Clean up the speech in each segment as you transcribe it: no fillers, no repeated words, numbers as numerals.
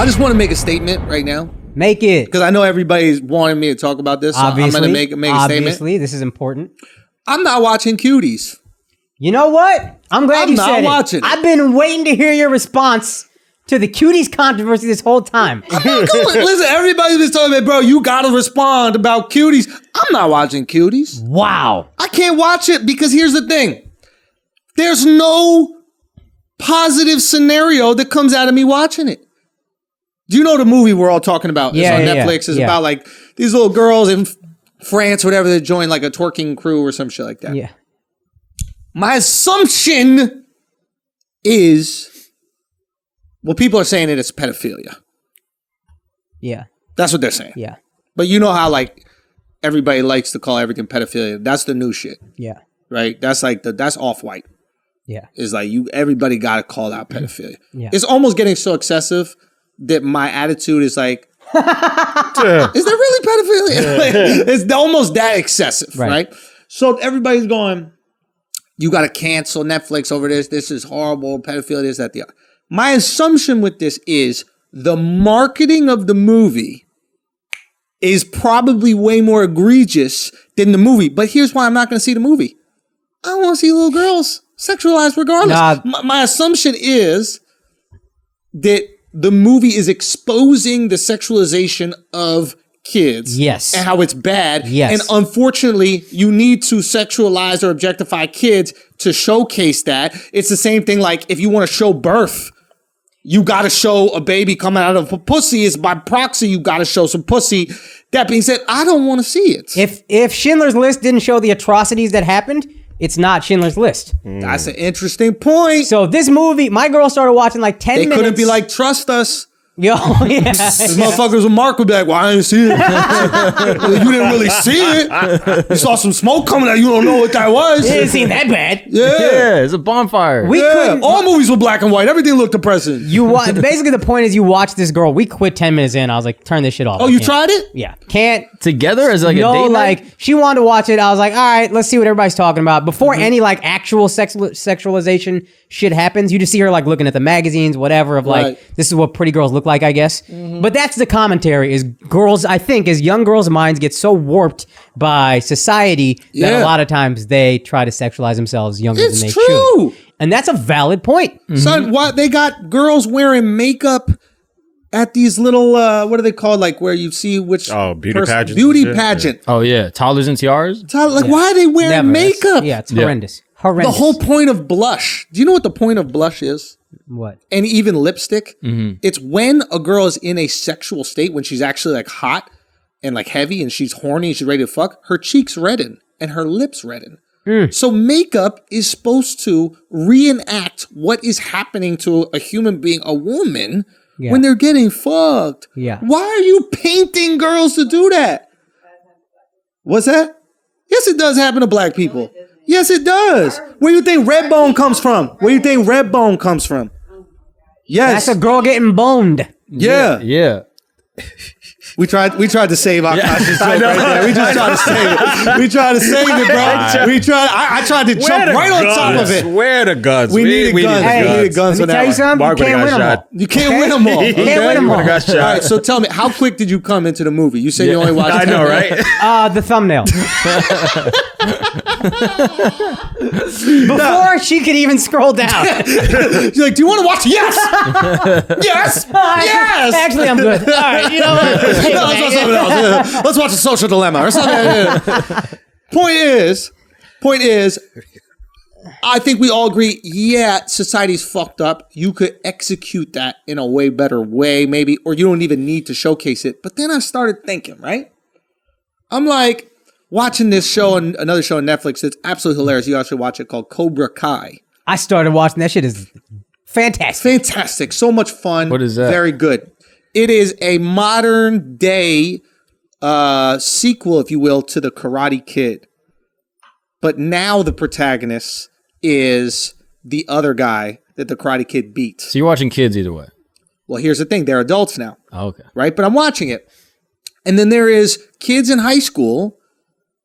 I just want to make a statement right now. Make it. Because I know everybody's wanting me to talk about this, so I'm going to make a statement. Obviously, this is important. I'm not watching Cuties. You know what? I'm glad you said it. I'm not watching it. I've been waiting to hear your response to the Cuties controversy this whole time. Listen, everybody's been telling me, bro, you got to respond about Cuties. I'm not watching Cuties. Wow. I can't watch it because here's the thing. There's no positive scenario that comes out of me watching it. Do you know the movie we're all talking about? It's on Netflix. It's about like these little girls in France, whatever, that join like a twerking crew or some shit like that. Yeah. My assumption is, well, people are saying that it's pedophilia. Yeah. That's what they're saying. Yeah. But you know how like everybody likes to call everything pedophilia. That's the new shit. Yeah. Right? That's like that's off-white. Yeah. It's like everybody got to call out pedophilia. Yeah. It's almost getting so excessive that my attitude is like, is that really pedophilia? Like, it's almost that excessive, right? So everybody's going, you got to cancel Netflix over this. This is horrible. Pedophilia, this, that, the other. My assumption with this is the marketing of the movie is probably way more egregious than the movie. But here's why I'm not going to see the movie. I don't want to see little girls sexualized regardless. My assumption is that the movie is exposing the sexualization of kids. Yes. And how it's bad. Yes. And unfortunately, you need to sexualize or objectify kids to showcase that. It's the same thing like if you want to show birth, you got to show a baby coming out of a pussy. Is by proxy, you got to show some pussy. That being said, I don't want to see it. If Schindler's List didn't show the atrocities that happened, it's not Schindler's List. That's an interesting point. So this movie, my girl started watching like 10 minutes. They couldn't be like, trust us. Yo, yeah. These motherfuckers with Mark would be like, well, I didn't see it. You didn't really see it. You saw some smoke coming out. You don't know what that was. It didn't seem that bad. Yeah, it's a bonfire. We couldn't. All movies were black and white. Everything looked depressing. Basically, the point is you watch this girl. We quit 10 minutes in. I was like, turn this shit off. Oh, you tried it? Yeah. Can't. Together as like a date night? Like, she wanted to watch it. I was like, all right, let's see what everybody's talking about. Before any like actual sexualization shit happens, you just see her like looking at the magazines, whatever, of like, this is what pretty girls look like, I guess. But that's the commentary is girls, I think, as young girls' minds get so warped by society that a lot of times they try to sexualize themselves younger than they should. And that's a valid point. Son, what they got girls wearing makeup at these little what are they called? Like where you see which beauty pageant. Beauty pageant. Oh yeah, toddlers and tiaras. Like why are they wearing makeup? It's horrendous. Horrendous. The whole point of blush. Do you know what the point of blush is? What? And even lipstick. It's when a girl is in a sexual state, when she's actually like hot and like heavy and she's horny and she's ready to fuck, her cheeks redden and her lips redden. So makeup is supposed to reenact what is happening to a human being, a woman, when they're getting fucked. Yeah. Why are you painting girls to do that? What's that? Yes, it does happen to black people. Yes, it does. Where do you think Redbone comes from? Where do you think Redbone comes from? Yes. That's a girl getting boned. Yeah. We tried to save Akaash's joke right there. We just tried to save it. We tried to save it, bro. I tried to jump right on top of it. Where the guns? We needed guns. We needed guns for that one. Mark You can't win them all. You can't win them all. You can't win them all. All right, so tell me, how quick did you come into the movie? You said you only watched 10 I know, minutes. right? The thumbnail. Before she could even scroll down. She's like, do you want to watch? Yes! Yes! Yes! Actually, I'm good. All right, you know what? No, let's watch something else. Let's watch A Social Dilemma or something. Point is, I think we all agree, society's fucked up. You could execute that in a way better way, maybe, or you don't even need to showcase it. But then I started thinking, right? I'm like, watching this show and another show on Netflix that's absolutely hilarious. You should watch it, called Cobra Kai. I started watching that shit. Is fantastic. Fantastic. So much fun. What is that? Very good. It is a modern day sequel, if you will, to the Karate Kid. But now the protagonist is the other guy that the Karate Kid beat. So you're watching kids either way. Well, here's the thing. They're adults now. Oh, okay. Right? But I'm watching it. And then there is kids in high school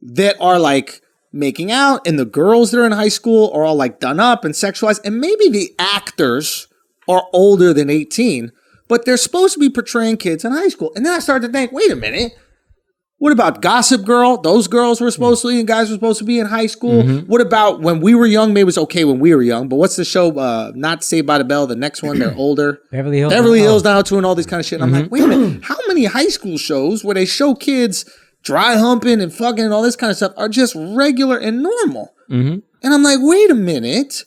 that are like making out, and the girls that are in high school are all like done up and sexualized. And maybe the actors are older than 18, but they're supposed to be portraying kids in high school. And then I started to think, wait a minute. What about Gossip Girl? Those girls were supposed to be, and guys were supposed to be in high school. What about when we were young? Maybe it was okay when we were young, but what's the show? Not Saved by the Bell. The next one, they're older. Beverly Hills. Beverly Hills now too, and all these kind of shit. And I'm like, wait a minute. How many high school shows where they show kids dry humping and fucking and all this kind of stuff are just regular and normal? And I'm like, wait a minute.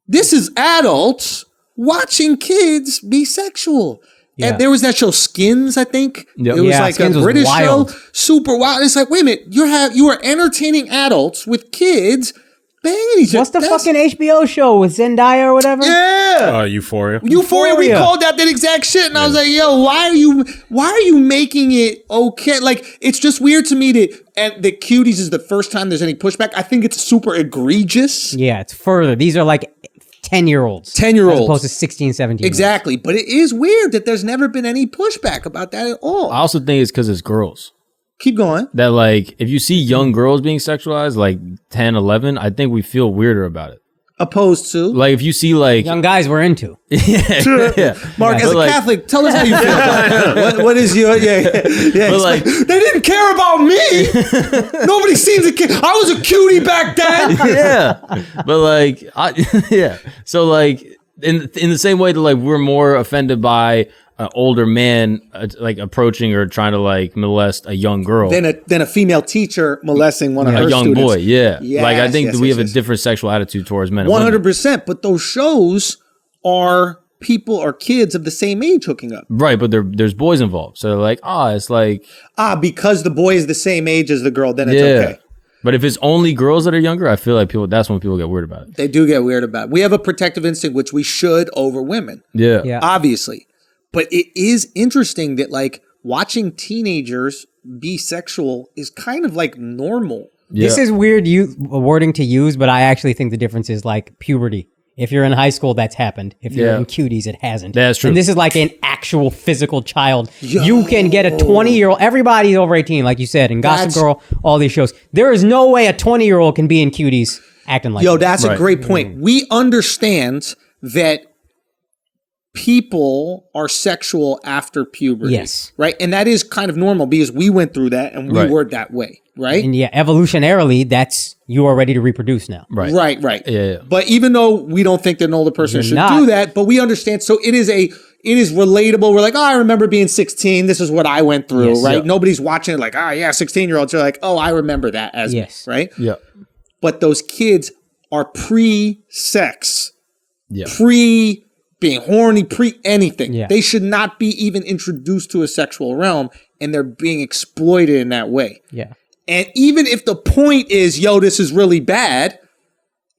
This is adults watching kids be sexual. Yeah. And there was that show Skins, I think. Yep. It was like Skins a was British wild. show, super wild. It's like, wait a minute, you are entertaining adults with kids banging each other. What's the fucking HBO show with Zendaya or whatever? Yeah, Euphoria. Euphoria. We called that exact shit, and I was like, yo, why are you making it okay? Like, it's just weird to me that Cuties is the first time there's any pushback. I think it's super egregious. Yeah, it's further. These are like 10-year-olds. 10-year-olds. As opposed to 16, 17. Exactly. But it is weird that there's never been any pushback about that at all. I also think it's because it's girls. Keep going. That like, if you see young girls being sexualized, like 10, 11, I think we feel weirder about it. Opposed to? Like if you see like... Young guys we're into. yeah. Mark, as a Catholic, tell us how you feel. What is your... Yeah. But like, they didn't care about me. Nobody seems to care. I was a cutie back then. yeah. But like, yeah. So like, in the same way that like we're more offended by an older man like approaching or trying to like molest a young girl than a female teacher molesting one of her a young students. boy. Yeah. Yes, like I think yes, we yes, have yes. a different sexual attitude towards men. 100%. But those shows are people or kids of the same age hooking up. Right, but there's boys involved. So they're like, it's like... because the boy is the same age as the girl, then it's okay. But if it's only girls that are younger, I feel like that's when people get weird about it. They do get weird about it. We have a protective instinct, which we should over women. Yeah. Obviously. But it is interesting that like watching teenagers be sexual is kind of like normal. Yeah. This is weird wording to use, but I actually think the difference is like puberty. If you're in high school, that's happened. If you're in Cuties, it hasn't. That's true. And this is like an actual physical child. You can get a 20-year-old. Everybody's over 18, like you said, in Gossip Girl, all these shows. There is no way a 20-year-old can be in Cuties acting like that. That's a great point. We understand that people are sexual after puberty. Yes. Right? And that is kind of normal because we went through that and we were that way. Right? And evolutionarily, that's you are ready to reproduce now. Right. Yeah. But even though we don't think that an older person should do that, but we understand. So it is relatable. We're like, I remember being 16. This is what I went through, right? Yeah. Nobody's watching it like, 16-year-olds are like, I remember that as me, right? Yeah. But those kids are pre-sex, yeah, pre-being horny, pre-anything. Yeah. They should not be even introduced to a sexual realm, and they're being exploited in that way. Yeah. And even if the point is, this is really bad,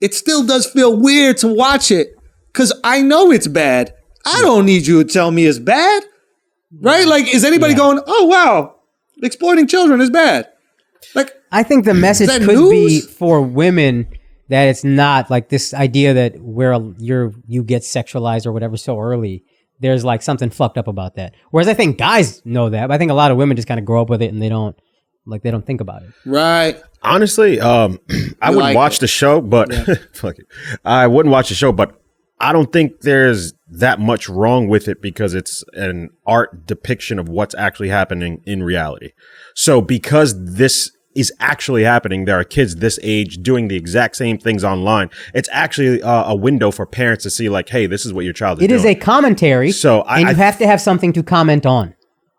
it still does feel weird to watch it because I know it's bad. I don't need you to tell me it's bad, right? Like, is anybody going, oh, wow, exploiting children is bad? Like, I think the message could be for women that it's not like this idea that you get sexualized or whatever so early. There's like something fucked up about that. Whereas I think guys know that, but I think a lot of women just kind of grow up with it and they don't think about it. Right. Honestly, I wouldn't watch the show, but fuck it. I wouldn't watch the show, but I don't think there's that much wrong with it because it's an art depiction of what's actually happening in reality. So because this is actually happening, there are kids this age doing the exact same things online. It's actually a window for parents to see like, hey, this is what your child is doing. It is a commentary, and you have to have something to comment on.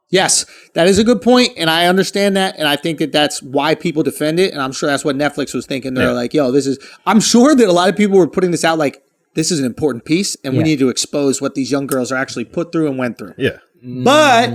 Yes, that is a good point, and I understand that, and I think that that's why people defend it, and I'm sure that's what Netflix was thinking. They're like, I'm sure that a lot of people were putting this out like, this is an important piece, and we need to expose what these young girls are actually put through and went through. Yeah. But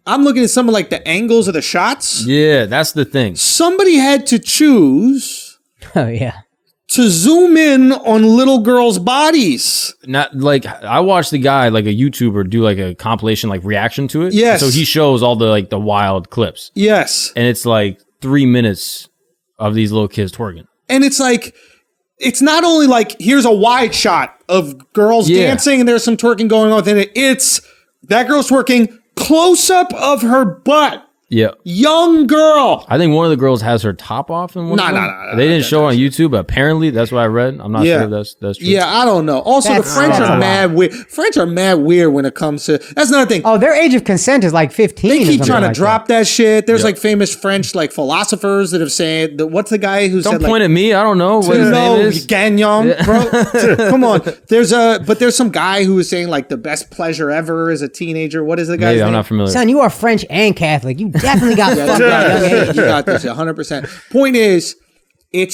I'm looking at some of like the angles of the shots. Yeah, that's the thing. Somebody had to choose Oh, yeah. to zoom in on little girls' bodies. Not like I watched the guy, like a YouTuber, do like a compilation, like reaction to it. Yes. So he shows all the like the wild clips. Yes. And it's like 3 minutes of these little kids twerking. And it's like, it's not only like, here's a wide shot of girls dancing and there's some twerking going on within it. It's that girl's twerking, close up of her butt. Yeah. Young girl. I think one of the girls has her top off in one of them. No. They didn't show on YouTube, but apparently that's what I read. I'm not sure if that's true. Yeah, I don't know. Also, the French are mad weird. French are mad weird when it comes to... That's another thing. Oh, their age of consent is like 15. They keep trying to drop that shit. There's like famous French like philosophers that have said... What's the guy who said... Don't point at me. I don't know what his name is. Gagnon, bro. Come on. There's some guy who was saying like the best pleasure ever as a teenager. What is the guy's name? I'm not familiar. Son, you are French and Catholic. You definitely got fucked at a young age. You got this 100%. Point is, it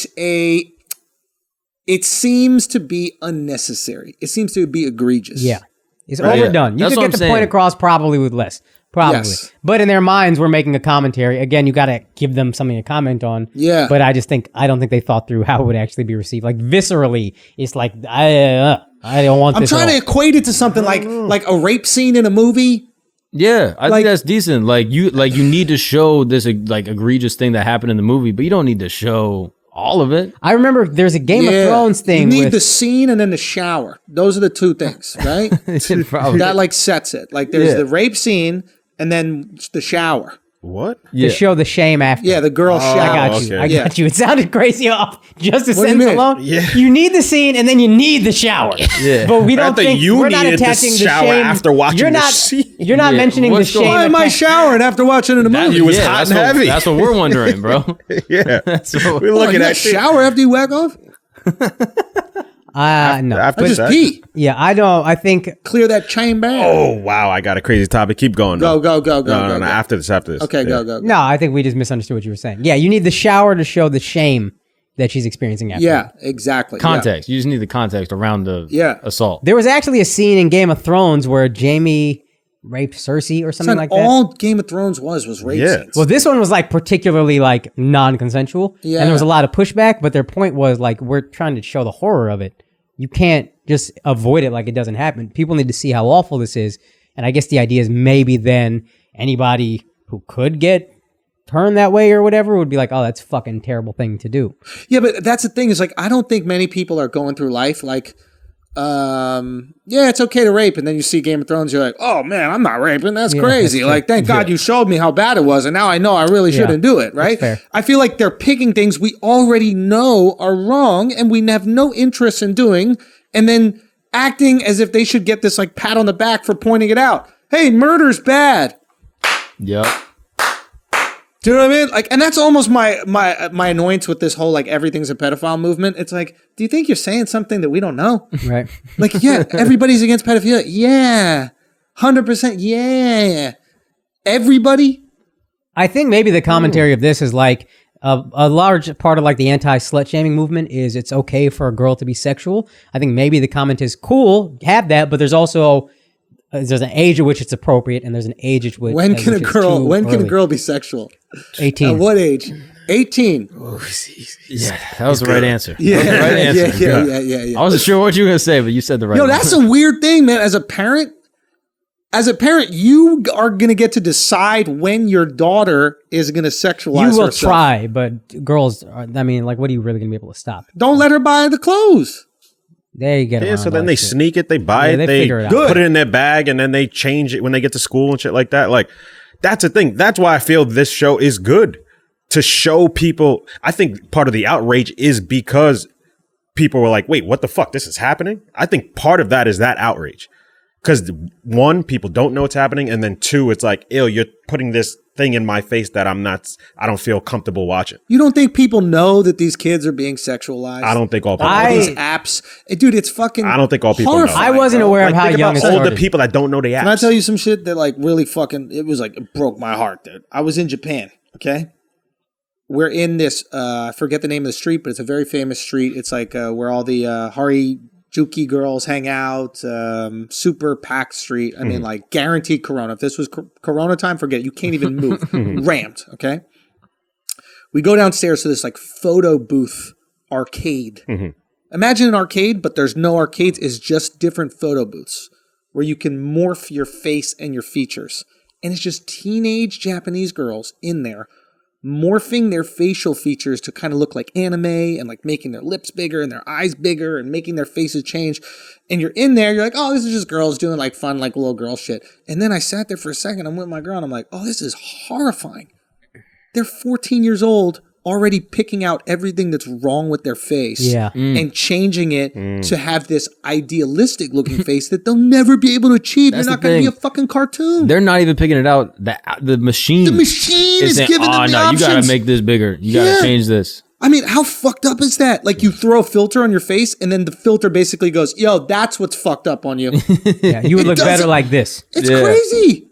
seems to be unnecessary. It seems to be egregious. Yeah. It's overdone. You That's could what get the I'm point saying. across probably with less. Probably. Yes. But in their minds, we're making a commentary. Again, you got to give them something to comment on. Yeah. But I don't think they thought through how it would actually be received. Like viscerally, it's like, I don't want this. I'm trying to equate it to something like a rape scene in a movie. Yeah, I think that's decent. Like you need to show this like egregious thing that happened in the movie, but you don't need to show all of it. I remember there's a Game of Thrones thing. You need the scene and then the shower. Those are the two things, right? That like sets it. Like there's the rape scene and then the shower. What? To show the shame after. Yeah, the girl shower. I got you. I got you. It sounded crazy off just a What do you sentence mean? alone. Yeah. You need the scene and then you need the shower. Yeah. But we I don't think think you we're not needed the attaching the shower shame. after watching you're the not, scene. You're not Yeah. mentioning What's the going shame. Why am I showering after watching it in a movie? You was hot and heavy. That's what we're wondering, bro. Yeah. what We're looking you at shower after you whack off? No. after Just that. pee. Yeah, I don't. I think Clear that chamber. Oh wow, I got a crazy topic. Keep going. Go. No, go. After this. Okay, Yeah. go. no. I think we just misunderstood what you were saying. Yeah, you need the shower to show the shame that she's experiencing after. Yeah, exactly. Context. You just need the context around the assault. There was actually a scene in Game of Thrones where Jaime raped Cersei or something like that. All Game of Thrones was rape scenes. Well, this one was like particularly like non-consensual, and there was a lot of pushback. But their point was like, we're trying to show the horror of it. You can't just avoid it like it doesn't happen. People need to see how awful this is. And I guess the idea is maybe then anybody who could get turned that way or whatever would be like, oh, that's a fucking terrible thing to do. Yeah, but that's the thing is like, I don't think many people are going through life like, it's okay to rape. And then you see Game of Thrones, you're like, oh man, I'm not raping. That's crazy. That's like, thank God you showed me how bad it was. And now I know I really shouldn't do it. Right. fair. I feel like they're picking things we already know are wrong and we have no interest in doing. And then acting as if they should get this like pat on the back for pointing it out. Hey, murder's bad. Yep. Do you know what I mean? Like, and that's almost my annoyance with this whole like everything's a pedophile movement. It's like, do you think you're saying something that we don't know? Right. Like, yeah, everybody's against pedophilia. Yeah, 100%. Yeah, everybody. I think maybe the commentary of this is like a large part of like the anti-slut shaming movement is it's okay for a girl to be sexual. I think maybe the comment is cool, have that, but there's also there's an age at which it's appropriate, and there's an age at which When can a girl be sexual? 18. At what age? 18. Yeah, that was the right answer. Yeah, That was the right answer. yeah. I wasn't sure what you were gonna say, but you said the right. Yo, one. that's a weird thing, man. As a parent, you are going to get to decide when your daughter is going to sexualize You will herself. try, but girls, I mean, like, what are you really going to be able to stop? Don't let her buy the clothes. There you get it. Yeah, so then they sneak it, they buy Yeah, it, they they figure it out. put it in their bag, and then they change it when they get to school and shit like that. Like, that's the thing. That's why I feel this show is good, to show people. I think part of the outrage is because people were like, wait, what the fuck? This is happening? I think part of that is that outrage. Because one, people don't know what's happening, and then two, it's like, ew, you're putting this thing in my face that I don't feel comfortable watching. You don't think people know that these kids are being sexualized? I don't think all people All know. these apps. Dude, it's fucking I don't think all people know. horrifying, I wasn't bro. aware Like, of how think young it about all the started. people that don't know the apps. Can I tell you some shit that like really fucking, it broke my heart, dude. I was in Japan, okay? We're in this, I forget the name of the street, but it's a very famous street. It's like where all the Harajuki girls hang out, super packed street. I mean, like guaranteed Corona. If this was Corona time, forget it. You can't even move. Ramped, okay? We go downstairs to this like photo booth arcade. Imagine an arcade, but there's no arcades. It's just different photo booths where you can morph your face and your features. And it's just teenage Japanese girls in there morphing their facial features to kind of look like anime and like making their lips bigger and their eyes bigger and making their faces change. And you're in there, you're like, oh, this is just girls doing like fun, like little girl shit. And then I sat there for a second, I'm with my girl, and I'm like, oh, this is horrifying. They're 14 years old, already picking out everything that's wrong with their face and changing it to have this idealistic looking face that they'll never be able to achieve. They're not going to be a fucking cartoon. They're not even picking it out. The machine is saying, giving them the options. You got to make this bigger. You got to change this. I mean, how fucked up is that? Like, you throw a filter on your face, and then the filter basically goes, yo, that's what's fucked up on you. You would look better like this. It's crazy.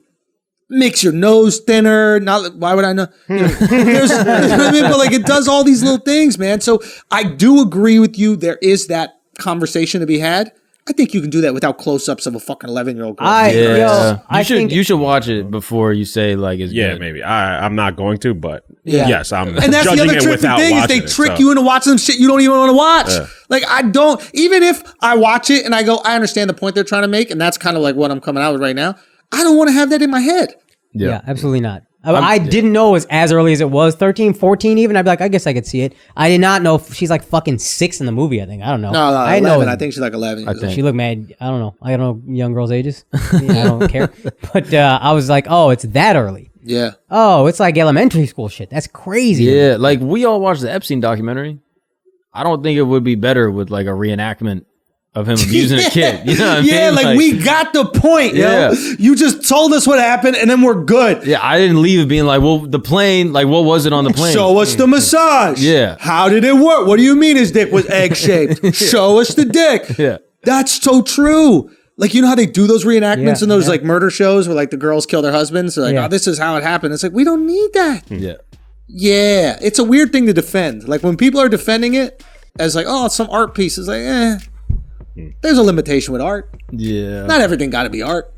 Makes your nose thinner. Not why would I know? You know, there's, you know what I mean? But like, it does all these little things, man. So I do agree with you. There is that conversation to be had. I think you can do that without close-ups of a fucking 11-year-old girl. You should watch it before you say like it's good. Maybe. I'm not going to, but yes, I'm and that's judging the other it tricky without thing is they trick you into watching some shit you don't even want to watch. Like, I don't, even if I watch it and I go, I understand the point they're trying to make, and that's kind of like what I'm coming out with right now, I don't want to have that in my head. Yeah, absolutely not. I didn't know it was as early as it was, 13, 14 even. I'd be like, I guess I could see it. I did not know if she's like fucking 6 in the movie, I think. I don't know. No, I 11. I think she's like 11. She looked mad. I don't know. I don't know young girls' ages. I don't care. But I was like, oh, it's that early. Yeah. Oh, it's like elementary school shit. That's crazy. Yeah, like we all watched the Epstein documentary. I don't think it would be better with like a reenactment of him abusing a kid. You know what I mean? Yeah, like we got the point, yo. You just told us what happened and then we're good. Yeah, I didn't leave it being like, well, the plane, like what was it on the plane? Show us the massage. Yeah. How did it work? What do you mean his dick was egg-shaped? Show us the dick. Yeah. That's so true. Like, you know how they do those reenactments in those like murder shows where like the girls kill their husbands? They're like, oh, this is how it happened. It's like, we don't need that. Yeah. Yeah. It's a weird thing to defend. Like when people are defending it as like, oh, it's some art piece. It's like, there's a limitation with art. Yeah. Not everything got to be art.